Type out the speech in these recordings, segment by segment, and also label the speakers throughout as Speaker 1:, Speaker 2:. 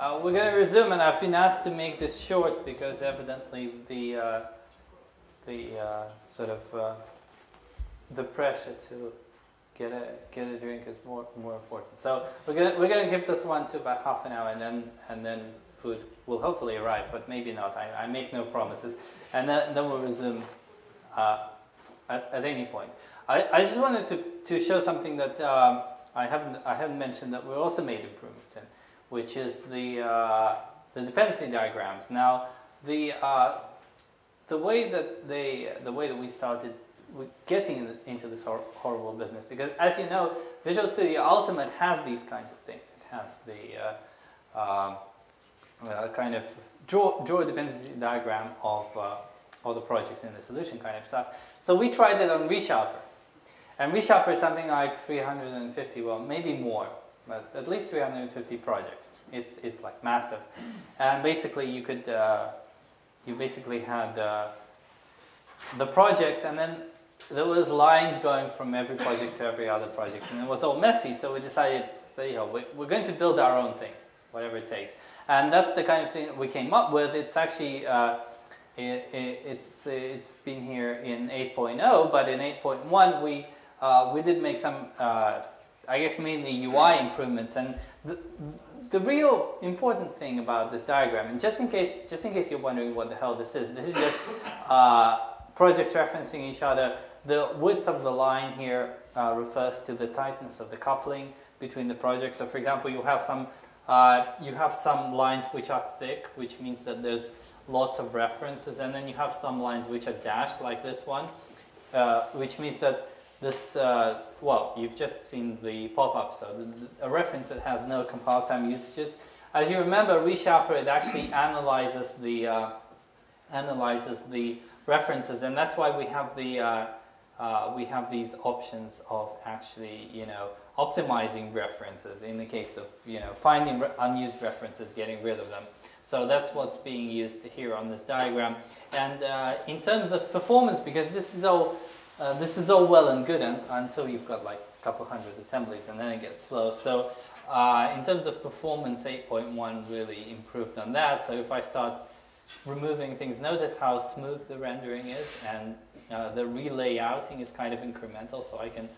Speaker 1: We're going to resume, and I've been asked to make this short because evidently the pressure to get a drink is more important. So we're gonna keep this one to about half an hour, and then food will hopefully arrive, but maybe not. I make no promises, and then we'll resume at any point. I just wanted to show something that I haven't mentioned that we also made improvements in, which is the dependency diagrams. Now the way that we started getting into this horrible business, because as you know, Visual Studio Ultimate has these kinds of things. It has the kind of draw a dependency diagram of all the projects in the solution kind of stuff. So we tried it on ReSharper, and ReSharper is something like 350, well maybe more, but at least 350 projects. It's like massive, and basically you could you basically had the projects, and then there was lines going from every project to every other project, and it was all messy. So we decided, we're going to build our own thing, whatever it takes, and that's the kind of thing that we came up with. It's actually it's been here in 8.0, but in 8.1 we did make some I guess mainly UI improvements, and the real important thing about this diagram, and just in case you're wondering what the hell this is just projects referencing each other. The width of the line here refers to the tightness of the coupling between the projects. So, for example, you have some lines which are thick, which means that there's lots of references, and then you have some lines which are dashed, like this one, which means that this, well, you've just seen the pop-up, so a reference that has no compile time usages. As you remember, ReSharper, it actually analyzes the references, and that's why we have these options of actually, optimizing references in the case of, finding unused references, getting rid of them. So that's what's being used here on this diagram. And in terms of performance, because this is all well and good until you've got like a couple hundred assemblies, and then it gets slow. So in terms of performance, 8.1 really improved on that. So if I start removing things, notice how smooth the rendering is, and the relayouting is kind of incremental, so I can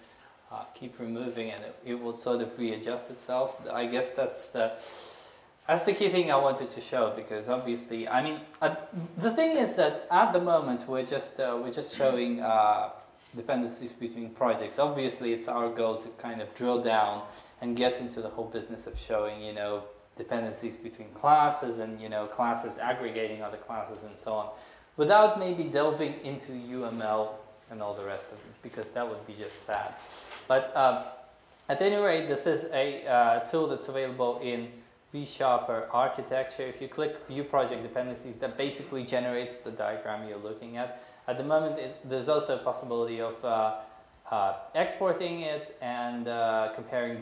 Speaker 1: keep removing, and it will sort of readjust itself. I guess that's the key thing I wanted to show, because obviously, I mean, the thing is that at the moment we're just showing dependencies between projects. Obviously, it's our goal to kind of drill down and get into the whole business of showing, dependencies between classes, and classes aggregating other classes and so on, without maybe delving into UML and all the rest of it, because that would be just sad. But at any rate, this is a tool that's available in ReSharper architecture. If you click View Project Dependencies, that basically generates the diagram you're looking at. At the moment, there's also a possibility of exporting it and comparing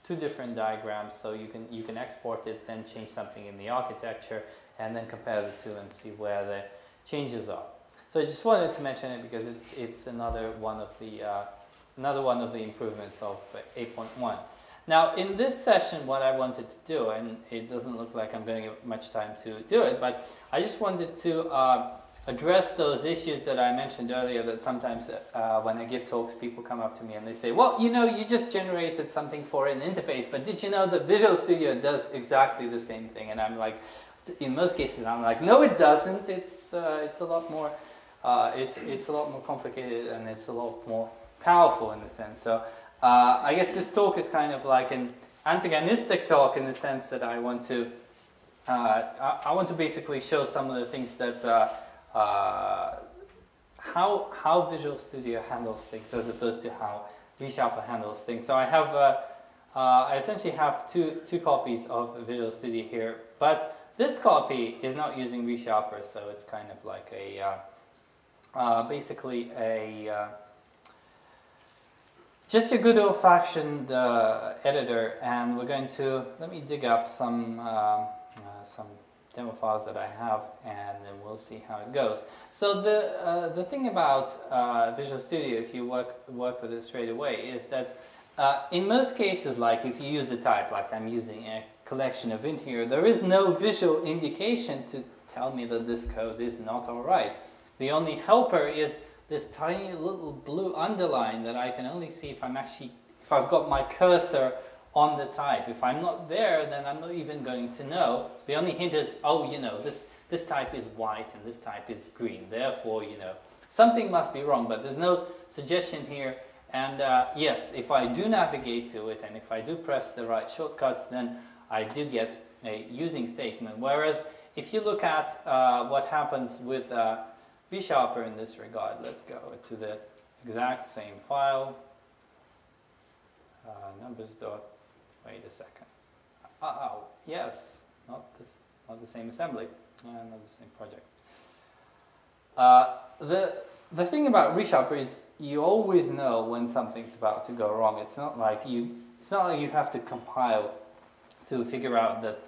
Speaker 1: two different diagrams. So you can export it, then change something in the architecture, and then compare the two and see where the changes are. So I just wanted to mention it because it's another one of the improvements of 8.1. Now in this session, what I wanted to do, and it doesn't look like I'm going to get much time to do it, but I just wanted to address those issues that I mentioned earlier, that sometimes when I give talks, people come up to me and they say, well, you just generated something for an interface, but did you know that Visual Studio does exactly the same thing? And I'm like, in most cases, I'm like, no, it doesn't. It's a lot more, it's a lot more complicated, and it's a lot more powerful in a sense. So I guess this talk is kind of like an antagonistic talk in the sense that I want to basically show some of the things that how Visual Studio handles things as opposed to how ReSharper handles things. So I have I essentially have two copies of Visual Studio here, but this copy is not using ReSharper, so it's kind of like a basically a just a good old-fashioned editor, and we're going to, let me dig up some demo files that I have, and then we'll see how it goes. So the thing about Visual Studio, if you work with it straight away, is that in most cases, like if you use a type, like I'm using a collection of int here, there is no visual indication to tell me that this code is not all right. The only helper is this tiny little blue underline that I can only see if if I've got my cursor on the type. If I'm not there, then I'm not even going to know. The only hint is, oh, you know, this type is white and this type is green. Therefore, you know, something must be wrong, but there's no suggestion here. And yes, if I do navigate to it and if I do press the right shortcuts, then I do get a using statement. Whereas if you look at what happens with ReSharper in this regard, let's go to the exact same file. Numbers dot, wait a second. Oh, yes, not the same assembly, not the same project. The thing about ReSharper is you always know when something's about to go wrong. It's not like you have to compile to figure out that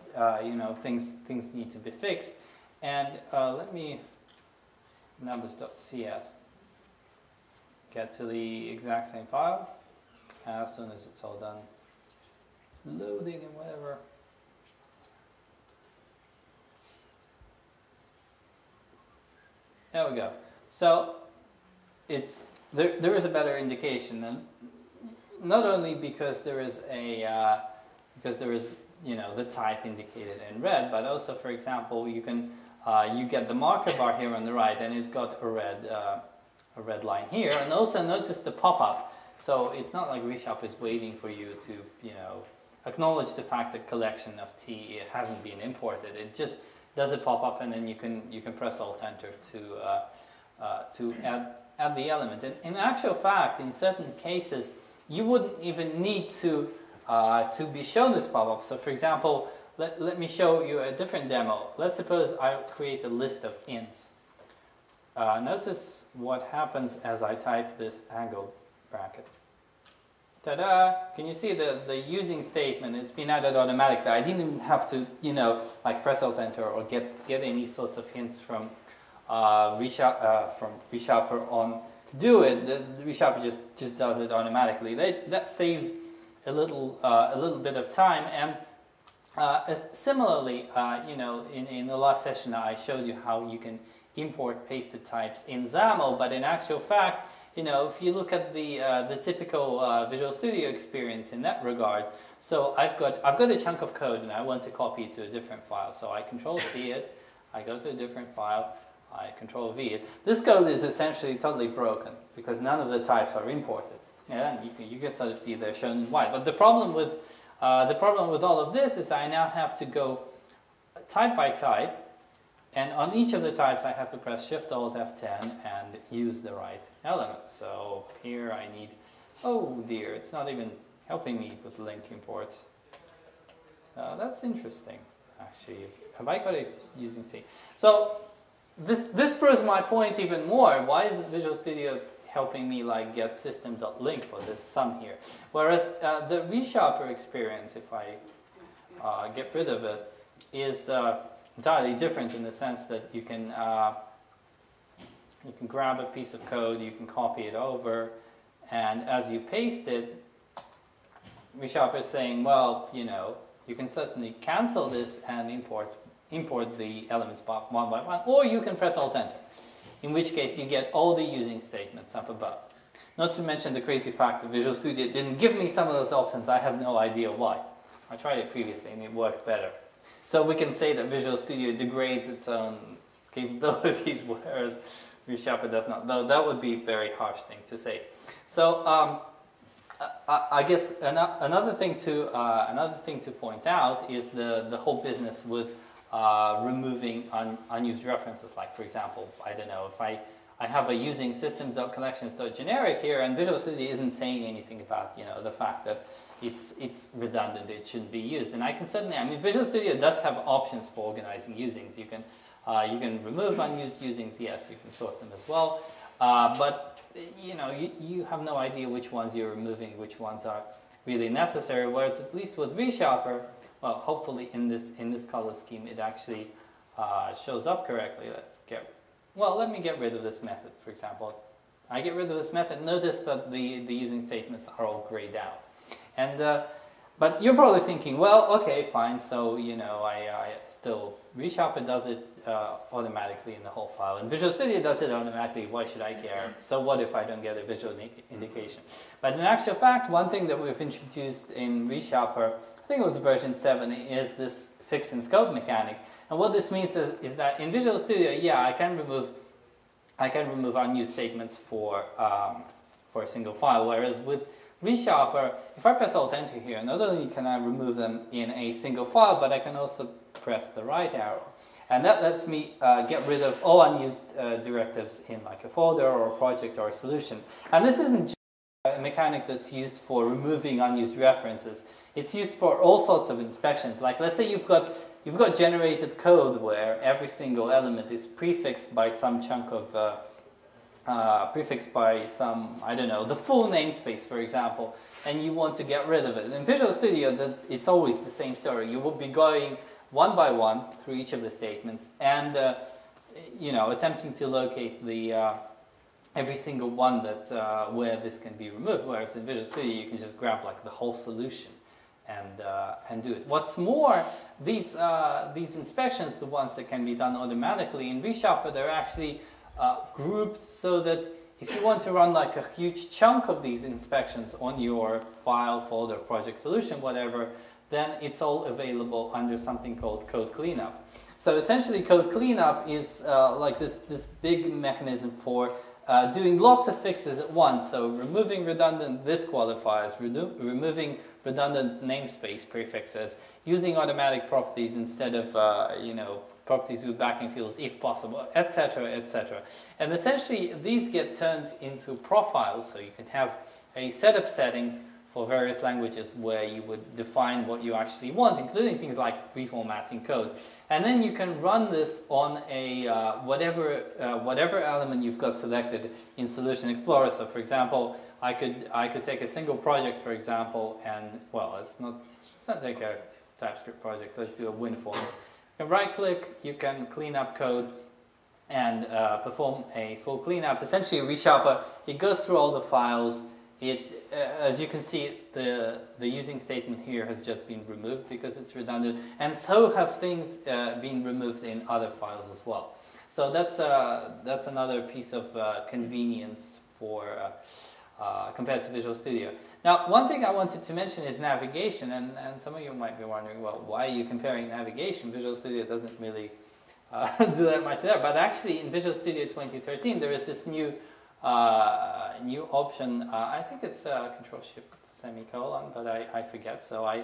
Speaker 1: you know, things need to be fixed. And let me numbers.cs get to the exact same file as soon as it's all done loading and whatever. There we go. So there is a better indication, and not only because there is you know, the type indicated in red, but also, for example, you can you get the marker bar here on the right, and it's got a red line here, and also notice the pop-up. So it's not like ReSharper is waiting for you to, you know, acknowledge the fact that collection of T hasn't been imported. It just does a pop-up, and then you can press Alt-Enter to add the element. And in actual fact, in certain cases, you wouldn't even need to be shown this pop-up. So for example, let me show you a different demo. Let's suppose I create a list of ints. Notice what happens as I type this angle bracket. Ta-da! Can you see the using statement? It's been added automatically. I didn't even have to, you know, like press Alt-Enter or get any sorts of hints from ReSharper on to do it. The ReSharper just does it automatically. That saves a little bit of time. And similarly, you know, in the last session I showed you how you can import pasted types in XAML, but in actual fact, you know, if you look at the typical Visual Studio experience in that regard, so I've got a chunk of code and I want to copy it to a different file. So I Control-C it, I go to a different file, I Control-V it. This code is essentially totally broken because none of the types are imported. Yeah, and you can sort of see they're shown in white. But the problem with all of this is I now have to go type by type, and on each of the types I have to press Shift-Alt-F10 and use the right element. So here I need, oh dear, it's not even helping me with link imports. That's interesting, actually. Have I got it using C? So this proves my point even more. Why isn't Visual Studio helping me like get system.link for this sum here? Whereas the ReSharper experience, if I get rid of it, is entirely different in the sense that you can grab a piece of code, you can copy it over, and as you paste it, ReSharper is saying, well, you know, you can certainly cancel this and import the elements one by one, or you can press Alt-Enter, in which case you get all the using statements up above. Not to mention the crazy fact that Visual Studio didn't give me some of those options. I have no idea why. I tried it previously and it worked better. So we can say that Visual Studio degrades its own capabilities, whereas ReSharper does not. Though that would be a very harsh thing to say. So I guess another thing to point out is the whole business with removing unused references. Like for example, I don't know, if I have a using systems.collections.generic here, and Visual Studio isn't saying anything about, you know, the fact that it's redundant, it shouldn't be used. And I can certainly, I mean, Visual Studio does have options for organizing usings. You can remove unused usings, yes, you can sort them as well. But you know, you have no idea which ones you're removing, which ones are really necessary. Whereas at least with ReSharper, well, hopefully in this color scheme it actually shows up correctly. Let me get rid of this method, for example. I get rid of this method. Notice that the using statements are all grayed out. And but you're probably thinking, well, okay, fine. So you know, I still ReSharper does it automatically in the whole file, and Visual Studio does it automatically. Why should I care? So what if I don't get a visual indication? But in actual fact, one thing that we've introduced in ReSharper, I think it was version 7, is this fix and scope mechanic. And what this means is that in Visual Studio, yeah, I can remove unused statements for a single file, whereas with ReSharper, if I press Alt-Enter here, not only can I remove them in a single file, but I can also press the right arrow. And that lets me get rid of all unused directives in like a folder or a project or a solution. And this isn't just a mechanic that's used for removing unused references. It's used for all sorts of inspections. Like let's say you've got generated code where every single element is prefixed by some chunk of prefixed by some, I don't know, the full namespace, for example, and you want to get rid of it. In Visual Studio, it's always the same story. You will be going one by one through each of the statements and, you know, attempting to locate the every single one that where this can be removed. Whereas in Visual Studio, you can just grab like the whole solution and do it. What's more, these inspections, the ones that can be done automatically in ReSharper, they're actually grouped so that if you want to run like a huge chunk of these inspections on your file, folder, project, solution, whatever, then it's all available under something called code cleanup. So essentially code cleanup is like this big mechanism for doing lots of fixes at once. So removing redundant disqualifiers, removing redundant namespace prefixes, using automatic properties instead of you know, properties with backing fields if possible, etc., etc. And essentially these get turned into profiles, so you can have a set of settings for various languages where you would define what you actually want, including things like reformatting code. And then you can run this on a whatever element you've got selected in Solution Explorer. So for example, I could take a single project, for example, and well, let's not take a TypeScript project, let's do a WinForms. You can right-click, you can clean up code and perform a full cleanup. Essentially, ReSharper, it goes through all the files. As you can see, the using statement here has just been removed because it's redundant, and so have things been removed in other files as well. So that's another piece of convenience for compared to Visual Studio. Now, one thing I wanted to mention is navigation, and some of you might be wondering, well, why are you comparing navigation? Visual Studio doesn't really do that much there, but actually in Visual Studio 2013 there is this new option. I think it's Control-Shift semicolon, but I forget, so I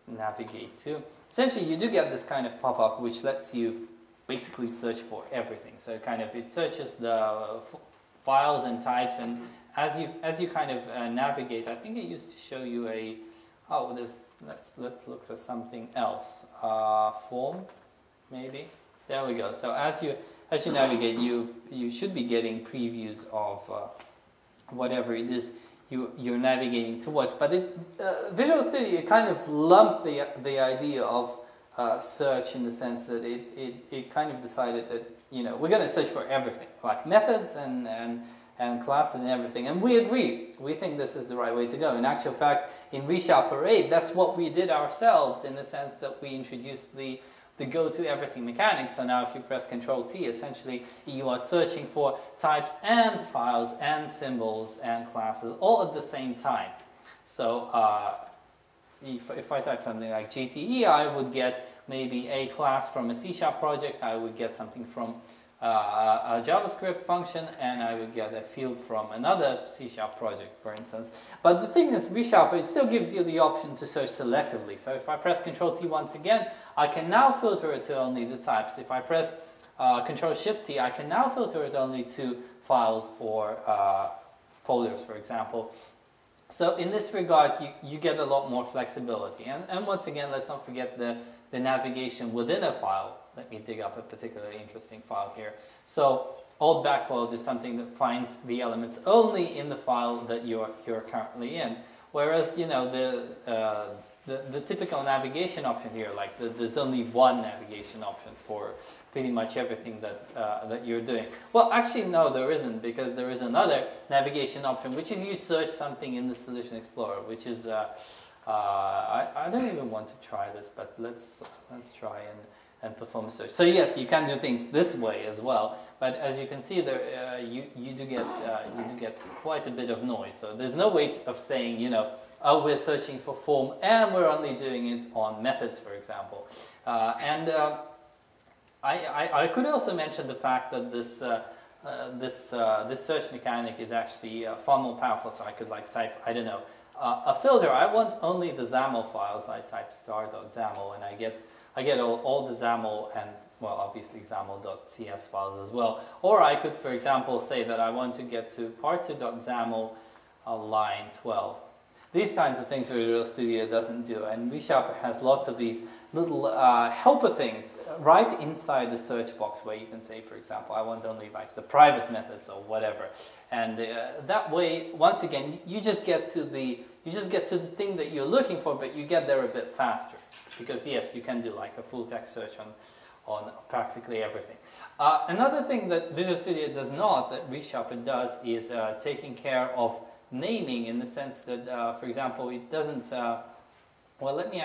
Speaker 1: navigate to. Essentially, you do get this kind of pop-up which lets you basically search for everything. So it searches the files and types, and as you kind of navigate, I think it used to show you a let's look for something else. Form, maybe. There we go. So as you navigate, you should be getting previews of whatever it is you're navigating towards. But Visual Studio kind of lumped the idea of search in the sense that it kind of decided that, you know, we're going to search for everything, like methods and classes and everything. And we agree. We think this is the right way to go. In actual fact, in ReSharper 8, that's what we did ourselves, in the sense that we introduced the go-to-everything mechanics. So now if you press Control-T, essentially you are searching for types and files and symbols and classes all at the same time. So if I type something like GTE, I would get maybe a class from a C# project, I would get something from a JavaScript function, and I would get a field from another C# project, for instance. But the thing is, ReSharper, it still gives you the option to search selectively. So if I press Control-T once again, I can now filter it to only the types. If I press Control-Shift-T, I can now filter it only to files or folders, for example. So in this regard, you get a lot more flexibility. And once again, let's not forget the navigation within a file. Let me dig up a particularly interesting file here. So alt backward is something that finds the elements only in the file that you're currently in. Whereas, you know, the typical navigation option here, like there's only one navigation option for pretty much everything that that you're doing. Well, actually, no, there isn't, because there is another navigation option, which is you search something in the Solution Explorer, which is I don't even want to try this, but let's try and perform a search. So yes, you can do things this way as well, but as you can see there, you do get quite a bit of noise. So there's no way of saying, you know, oh, we're searching for form and we're only doing it on methods, for example. I could also mention the fact that this search mechanic is actually far more powerful. So I could like type, I don't know, a filter. I want only the XAML files. I type star.xaml and I get all the XAML and, well, obviously XAML.cs files as well. Or I could, for example, say that I want to get to part2.xaml line 12. These kinds of things Visual Studio doesn't do, and ReSharper has lots of these little helper things right inside the search box, where you can say, for example, I want only like the private methods or whatever, and that way, once again, you just get to the thing that you're looking for, but you get there a bit faster, because yes, you can do like a full text search on practically everything. Another thing that Visual Studio does not, that ReSharper does, is taking care of naming, in the sense that, for example, it doesn't. Well, let me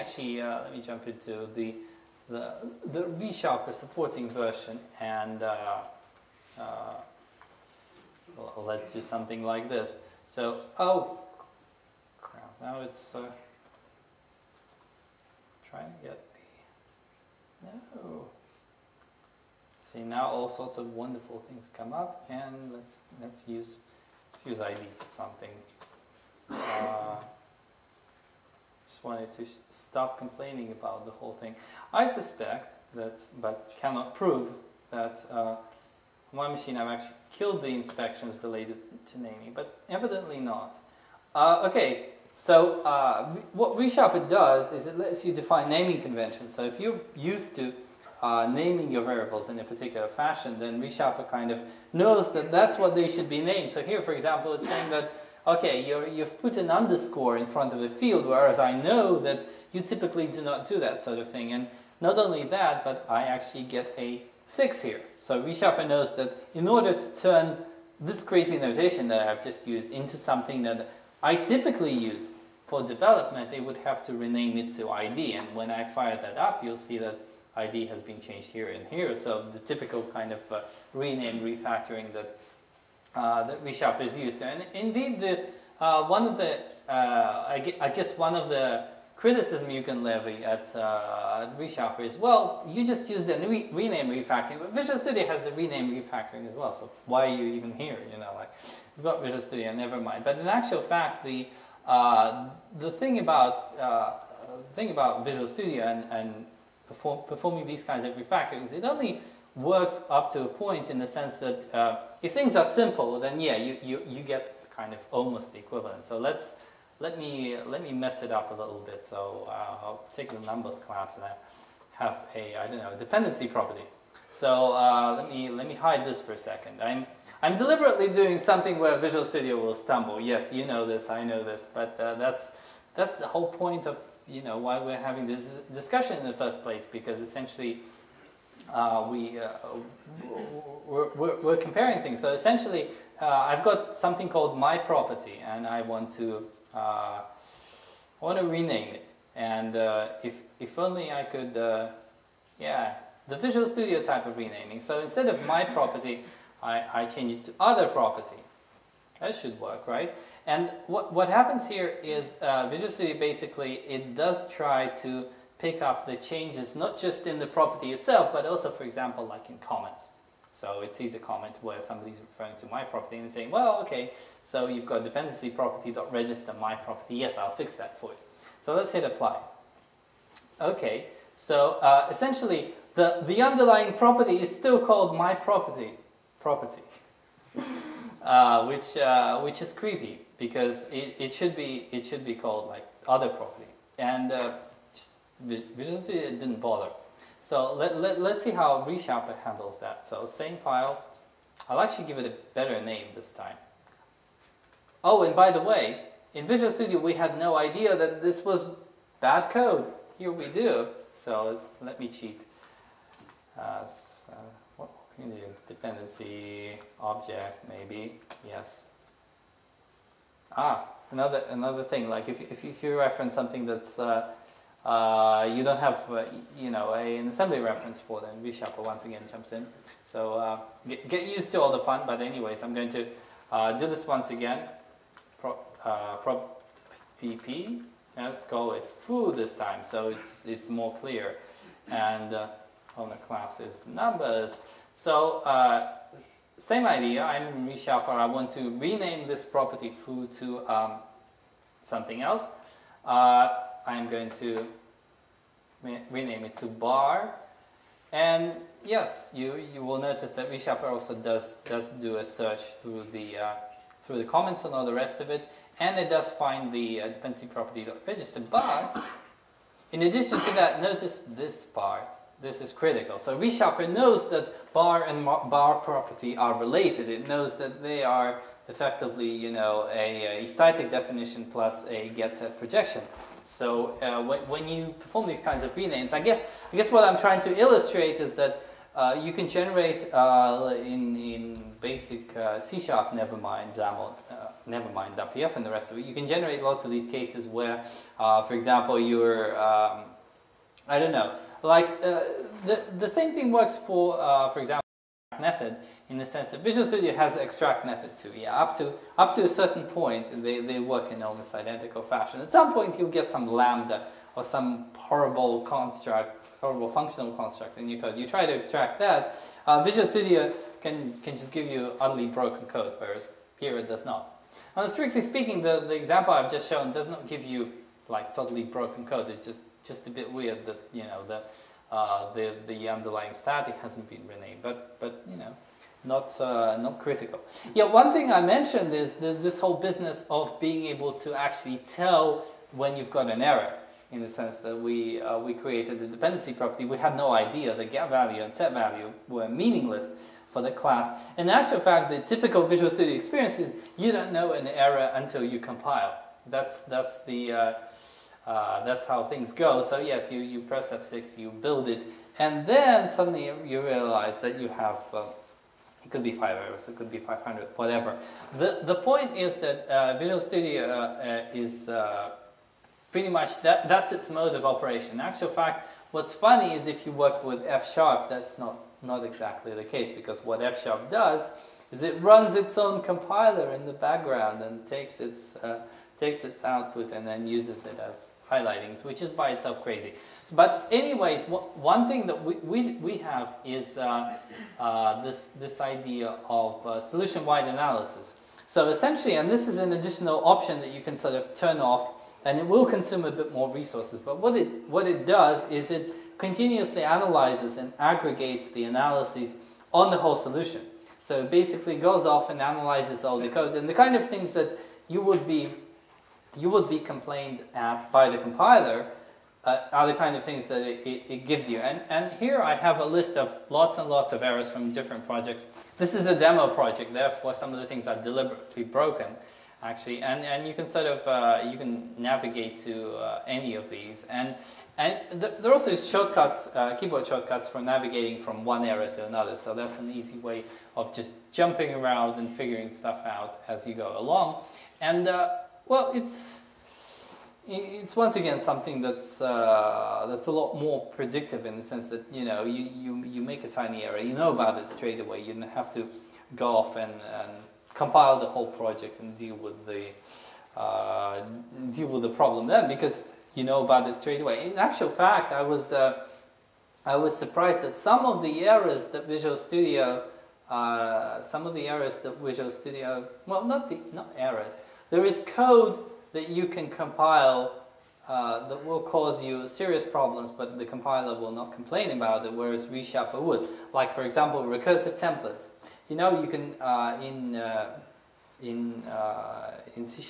Speaker 1: jump into the ReSharper supporting version, and well, let's do something like this. So, oh crap! Now it's trying to get the no. See, now all sorts of wonderful things come up, and let's use ID for something. Just wanted to stop complaining about the whole thing. I suspect that, but cannot prove, that on my machine I've actually killed the inspections related to naming, but evidently not. Okay, so what ReSharper does is it lets you define naming conventions. So if you're used to naming your variables in a particular fashion, then ReSharper kind of knows that that's what they should be named. So here, for example, it's saying that, okay, you've put an underscore in front of a field, whereas I know that you typically do not do that sort of thing. And not only that, but I actually get a fix here. So ReSharper knows that in order to turn this crazy notation that I've just used into something that I typically use for development, they would have to rename it to ID. And when I fire that up, you'll see that ID has been changed here and here. So the typical kind of rename refactoring that that ReSharper is used to. And indeed, one of the I guess one of the criticism you can levy at ReSharper is, well, you just used the rename refactoring, but Visual Studio has the rename refactoring as well. So why are you even here? You know, like, you've got Visual Studio, never mind. But in actual fact, the thing about Visual Studio and performing these kinds of refactorings, it only works up to a point, in the sense that if things are simple, then yeah, you get kind of almost the equivalent. So let me mess it up a little bit. So I'll take the numbers class and I have a, I don't know, dependency property. So let me hide this for a second. I'm deliberately doing something where Visual Studio will stumble. Yes, you know this, I know this, but that's the whole point of, you know, why we're having this discussion in the first place, because essentially we're comparing things. So essentially, I've got something called my property, and I want to rename it. And if only I could, yeah, the Visual Studio type of renaming. So instead of my property, I change it to other property. That should work, right? And what happens here is Visual Studio basically, it does try to pick up the changes, not just in the property itself, but also, for example, like in comments. So it sees a comment where somebody's referring to my property and saying, well, okay, so you've got dependency property.register my property. Yes, I'll fix that for you. So let's hit apply. Okay, so essentially, the underlying property is still called my property, which is creepy, because it should be called like other property, and Visual Studio didn't bother. So let's see how ReSharper handles that. So same file, I'll actually give it a better name this time. Oh, and by the way, in Visual Studio we had no idea that this was bad code. Here we do. So let me cheat. What can you do? Dependency object, maybe. Yes. Another thing. Like if you reference something that's you don't have an assembly reference for, then ReSharper once again jumps in. So get used to all the fun. But anyways, I'm going to do this once again. Prop dp. Let's go with foo this time, so it's more clear. And on the class is numbers. So same idea. I'm in ReSharper. I want to rename this property foo to something else. I'm going to rename it to bar. And yes, you will notice that ReSharper also does do a search through the comments and all the rest of it, and it does find the dependency property.register. But in addition to that, notice this part. This is critical. So ReSharper knows that bar and bar property are related. It knows that they are effectively, a static definition plus a get-set projection. So when you perform these kinds of renames, I guess what I'm trying to illustrate is that you can generate in basic C#, never mind XAML, never mind WPF and the rest of it. You can generate lots of these cases where, for example, you're I don't know. Like the same thing works for example, method, in the sense that Visual Studio has extract method too. Yeah, up to a certain point, they work in almost identical fashion. At some point, you'll get some lambda or some horrible construct, horrible functional construct in your code. You try to extract that. Visual Studio can just give you utterly broken code, whereas here it does not. Now, strictly speaking, the example I've just shown does not give you like totally broken code. It's just a bit weird that the underlying static hasn't been renamed, but not critical. Yeah, one thing I mentioned is this whole business of being able to actually tell when you've got an error, in the sense that we created the dependency property. We had no idea the get value and set value were meaningless for the class. In actual fact, the typical Visual Studio experience is you don't know an error until you compile. That's how things go. So yes, you press F6, you build it, and then suddenly you realize that you have, it could be 5 errors, it could be 500, whatever. The point is that Visual Studio is pretty much, that's its mode of operation. In actual fact, what's funny is if you work with F#, that's not exactly the case, because what F# does is it runs its own compiler in the background and takes its output and then uses it as highlightings, which is by itself crazy. But anyways, one thing that we have is this idea of solution-wide analysis. So essentially, and this is an additional option that you can sort of turn off, and it will consume a bit more resources. But what it does is it continuously analyzes and aggregates the analyses on the whole solution. So it basically goes off and analyzes all the code, and the kind of things that you would be complained at by the compiler are the kind of things that it gives you. And here I have a list of lots and lots of errors from different projects. This is a demo project, therefore some of the things are deliberately broken, actually. And you can sort of, you can navigate to any of these. And there are also shortcuts, keyboard shortcuts for navigating from one error to another. So that's an easy way of just jumping around and figuring stuff out as you go along. And well, it's once again something that's a lot more predictive, in the sense that you make a tiny error, you know about it straight away. You don't have to go off and compile the whole project and deal with the problem then, because you know about it straight away. In actual fact, I was surprised that some of the errors that Visual Studio, well, not errors. There is code that you can compile that will cause you serious problems, but the compiler will not complain about it, whereas ReSharper would. Like, for example, recursive templates. You can in C#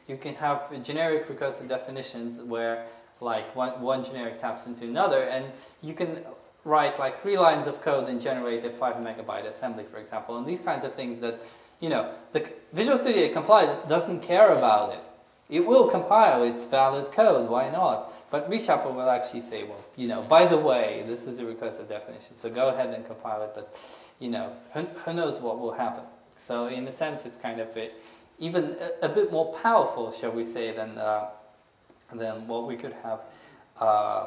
Speaker 1: you can have generic recursive definitions where like one generic taps into another, and you can write like 3 lines of code and generate a 5 megabyte assembly, for example, and these kinds of things that the Visual Studio compiler doesn't care about it. It will compile its valid code, why not? But ReSharper will actually say, well, you know, by the way, this is a recursive definition, so go ahead and compile it, but, you know, who knows what will happen. So in a sense, it's kind of even a bit more powerful, shall we say, than what we could have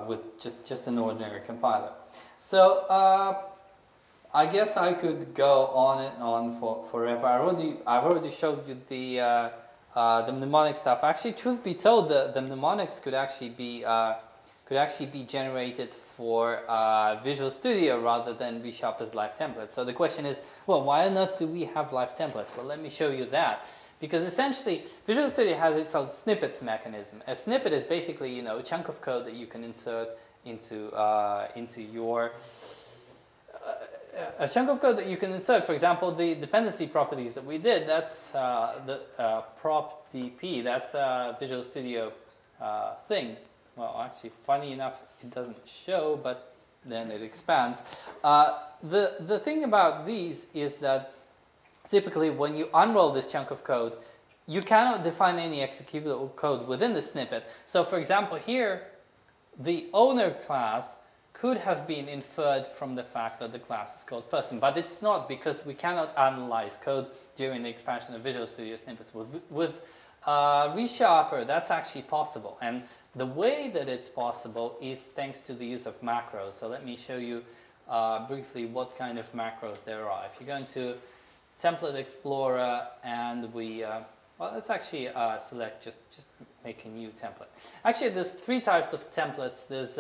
Speaker 1: with just an ordinary compiler. So I guess I could go on and on forever. I've already showed you the mnemonic stuff. Actually, truth be told, the mnemonics could actually be generated for Visual Studio rather than ReSharper's live templates. So the question is, well, why not do we have live templates? Well, let me show you that. Because essentially, Visual Studio has its own snippets mechanism. A snippet is basically, you know, a chunk of code that you can insert into your a chunk of code that you can insert. For example, the dependency properties that we did. That's the prop DP. That's a Visual Studio thing. Well, actually, funny enough, it doesn't show, but then it expands. The thing about these is that typically, when you unroll this chunk of code, you cannot define any executable code within the snippet. So, for example, here, the owner class could have been inferred from the fact that the class is called person, but it's not, because we cannot analyze code during the expansion of Visual Studio snippets. With ReSharper, that's actually possible, and the way that it's possible is thanks to the use of macros. So let me show you briefly what kind of macros there are. If you go into Template Explorer and we, well, let's actually select just make a new template. Actually, there's three types of templates. There's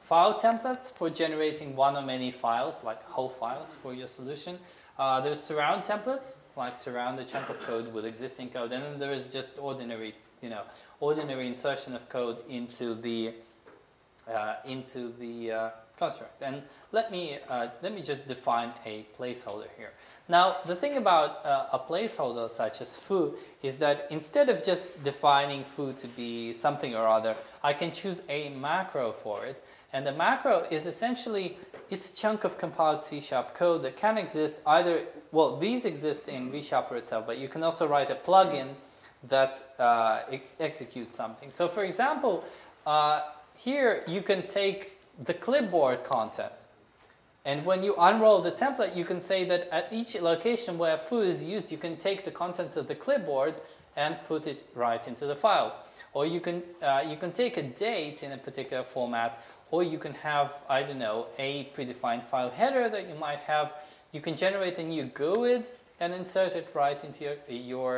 Speaker 1: file templates for generating one or many files, like whole files for your solution. There's surround templates, like surround a chunk of code with existing code, and then there is just ordinary, you know, ordinary insertion of code into the construct. And let me just define a placeholder here. Now, the thing about a placeholder such as foo is that instead of just defining foo to be something or other, I can choose a macro for it. And the macro is essentially, it's a chunk of compiled C# code that can exist either, well, these exist in ReSharper itself, but you can also write a plugin that executes something. So for example, here you can take the clipboard content. And when you unroll the template, you can say that at each location where foo is used, you can take the contents of the clipboard and put it right into the file. Or you can take a date in a particular format, or you can have, I don't know, a predefined file header that you might have. You can generate a new GUID and insert it right into your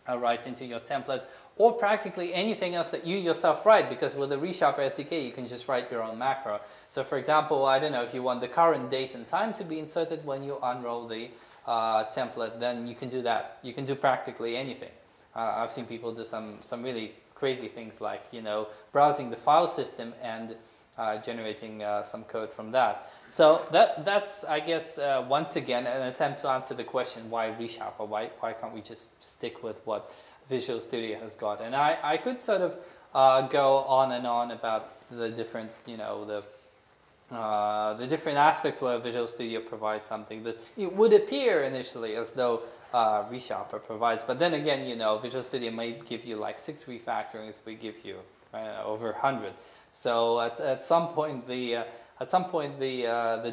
Speaker 1: template, or practically anything else that you yourself write, because with the ReSharper SDK, you can just write your own macro. So for example, I don't know, if you want the current date and time to be inserted when you unroll the template, then you can do that. You can do practically anything. I've seen people do some really crazy things, like, you know, browsing the file system and generating some code from that. So that's I guess, once again, an attempt to answer the question, why ReSharper? Why can't we just stick with what Visual Studio has got? And I could sort of go on and on about the different, you know, the different aspects where Visual Studio provides something that it would appear initially as though ReSharper provides. But then again, you know, Visual Studio may give you like 6 refactorings, we give you over 100. So at some point the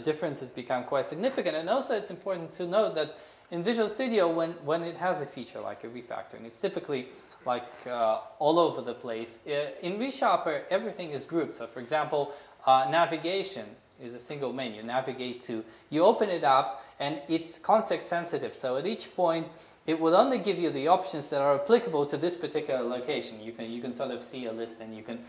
Speaker 1: differences become quite significant. And also it's important to note that in Visual Studio, when it has a feature like a refactoring, it's typically like all over the place. In ReSharper, everything is grouped. So for example, navigation is a single menu, navigate to. You open it up and it's context sensitive. So at each point, it will only give you the options that are applicable to this particular location. You can sort of see a list and you can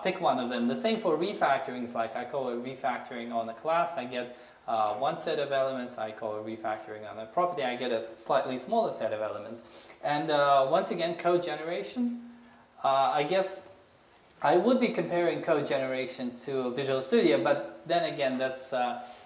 Speaker 1: pick one of them. The same for refactorings, like I call it refactoring on a class. I get one set of elements. I call it refactoring on a property. I get a slightly smaller set of elements. And once again, code generation. I guess I would be comparing code generation to Visual Studio, but then again, that's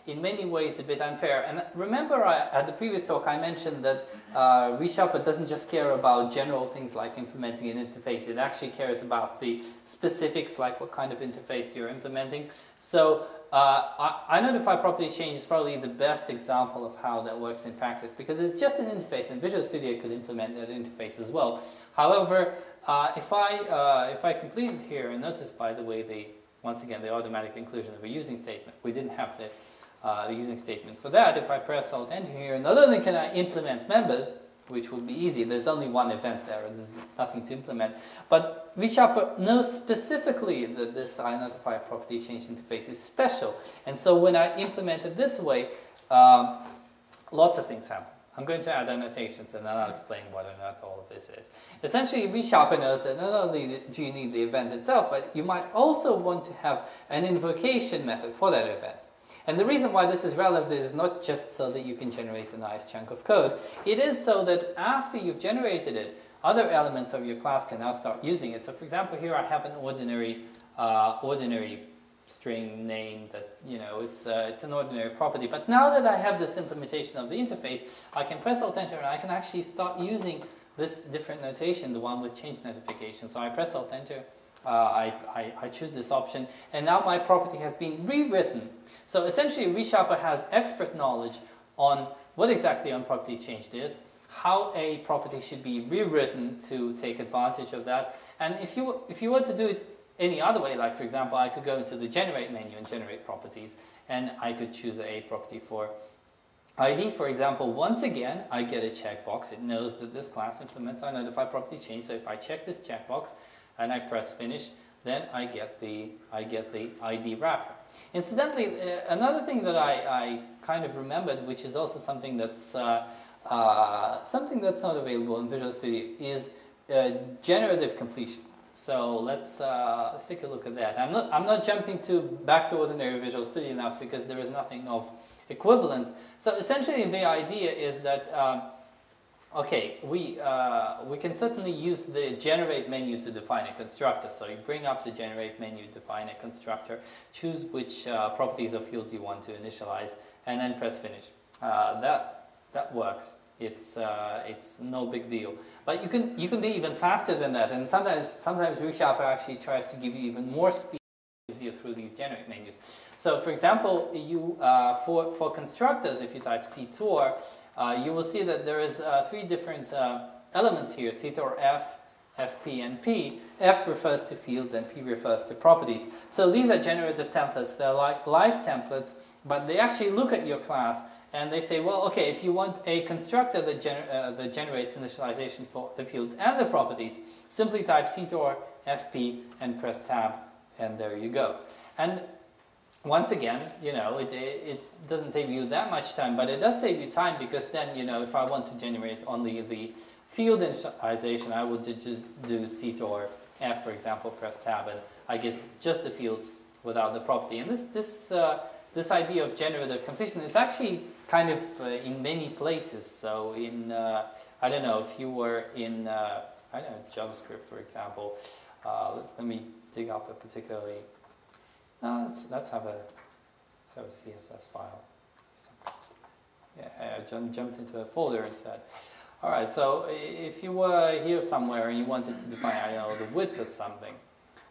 Speaker 1: in many ways a bit unfair. And remember, at the previous talk, I mentioned that ReSharper doesn't just care about general things like implementing an interface. It actually cares about the specifics, like what kind of interface you're implementing. So iNotify property change is probably the best example of how that works in practice, because it's just an interface, and Visual Studio could implement that interface as well. However, if I complete it here, and notice, by the way, once again, the automatic inclusion of a using statement. We didn't have the using statement for that. If I press Alt Enter here, not only can I implement members, which would be easy, there's only one event there, there's nothing to implement, but ReSharper knows specifically that this iNotify property change interface is special. And so when I implement it this way, lots of things happen. I'm going to add annotations, and then I'll explain what on earth all of this is. Essentially, ReSharper knows that not only do you need the event itself, but you might also want to have an invocation method for that event. And the reason why this is relevant is not just so that you can generate a nice chunk of code. It is so that after you've generated it, other elements of your class can now start using it. So for example, here I have an ordinary string name that, you know, it's an ordinary property. But now that I have this implementation of the interface, I can press Alt Enter and I can actually start using this different notation, the one with change notification. So I press Alt Enter, I choose this option, and now my property has been rewritten. So essentially, ReSharper has expert knowledge on what exactly onProperty changed is, how a property should be rewritten to take advantage of that. And if you were to do it any other way, like for example, I could go into the generate menu and generate properties, and I could choose a property for ID, for example. Once again, I get a checkbox. It knows that this class implements iNotify property change. So if I check this checkbox and I press finish, then I get the ID wrapper. Incidentally, another thing that I kind of remembered, which is also something that's not available in Visual Studio, is generative completion. So let's take a look at that. I'm not jumping back to ordinary Visual Studio now, because there is nothing of equivalence. So essentially, the idea is that okay, we can certainly use the generate menu to define a constructor. So you bring up the generate menu, define a constructor, choose which properties or fields you want to initialize, and then press finish. That works. It's no big deal. But you can be even faster than that, and sometimes ReSharper actually tries to give you even more speed through these generate menus. So for example, for constructors, if you type ctor, you will see that there is 3 different elements here: ctor f, fp, and p. F refers to fields and p refers to properties. So these are generative templates. They're like live templates, but they actually look at your class and they say, well, okay, if you want a constructor that generates initialization for the fields and the properties, simply type ctor fp and press tab, and there you go. And once again, you know, it doesn't save you that much time, but it does save you time, because then, you know, if I want to generate only the field initialization, I would just do ctor f, for example, press tab, and I get just the fields without the property. And this idea of generative completion is actually kind of in many places. So in, I don't know, if you were in, I don't know, JavaScript, for example, let me dig up a particularly, let's have a CSS file. Yeah, I jumped into a folder instead. All right, so if you were here somewhere and you wanted to define, I don't know, the width of something,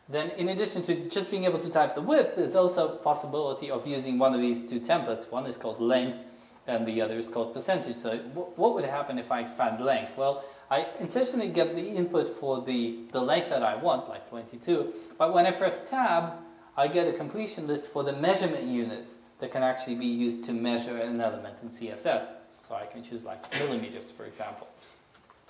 Speaker 1: then in addition to just being able to type the width, there's also a possibility of using one of these 2 templates. One is called length, and the other is called percentage. So what would happen if I expand length? Well, I essentially get the input for the length that I want, like 22, but when I press tab, I get a completion list for the measurement units that can actually be used to measure an element in CSS. So I can choose like millimeters, for example.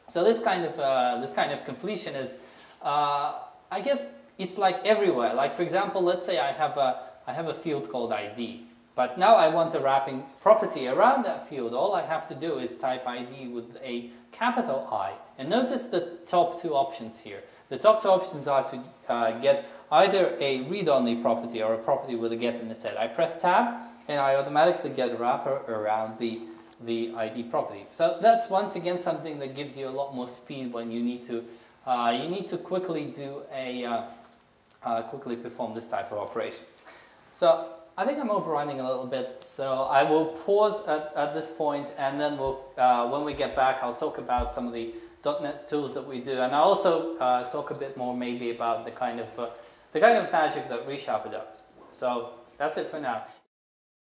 Speaker 1: So this kind of completion is, I guess, it's like everywhere. Like for example, let's say I have a field called ID, but now I want a wrapping property around that field. All I have to do is type ID with a capital I, and notice the top 2 options here. The top 2 options are to get either a read-only property or a property with a get in the set. I press tab, and I automatically get a wrapper around the ID property. So that's once again something that gives you a lot more speed when you need to quickly do quickly perform this type of operation. So I think I'm overrunning a little bit, so I will pause at this point, and then we'll, when we get back, I'll talk about some of the .NET tools that we do, and I'll also talk a bit more maybe about the kind of magic that ReSharper does. So that's it for now.